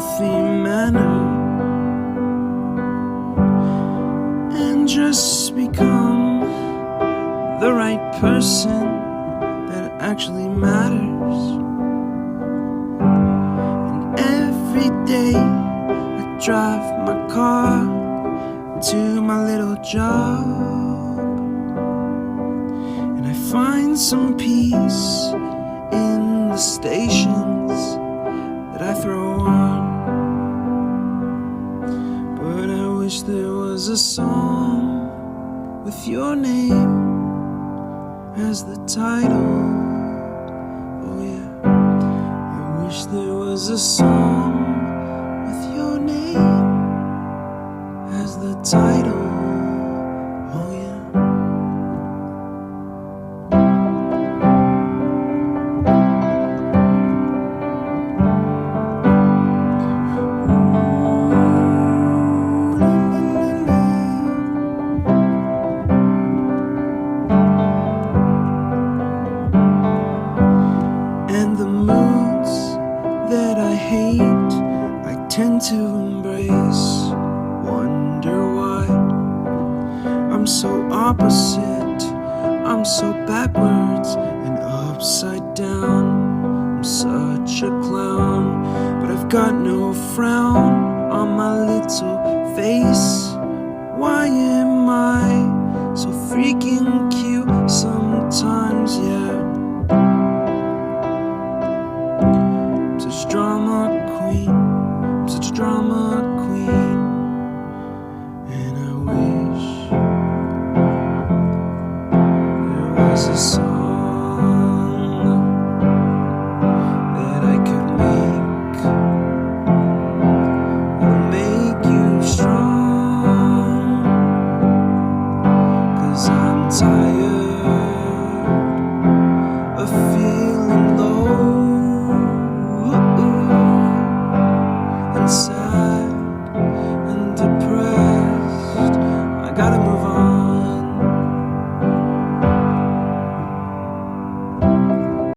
healthy manner and just become the right person that actually matters. And every day I drive my car to my little job, and I find some peace in the stations that I throw on. But I wish there was a song with your name as the title. Oh yeah, I wish there was a song with your name as the title. Oh yeah. And the moods that I hate, I tend to embrace. Wonder why I'm so opposite, I'm so backwards and upside down. I'm such a clown, but I've got no frown on my little face. Why am I so freaking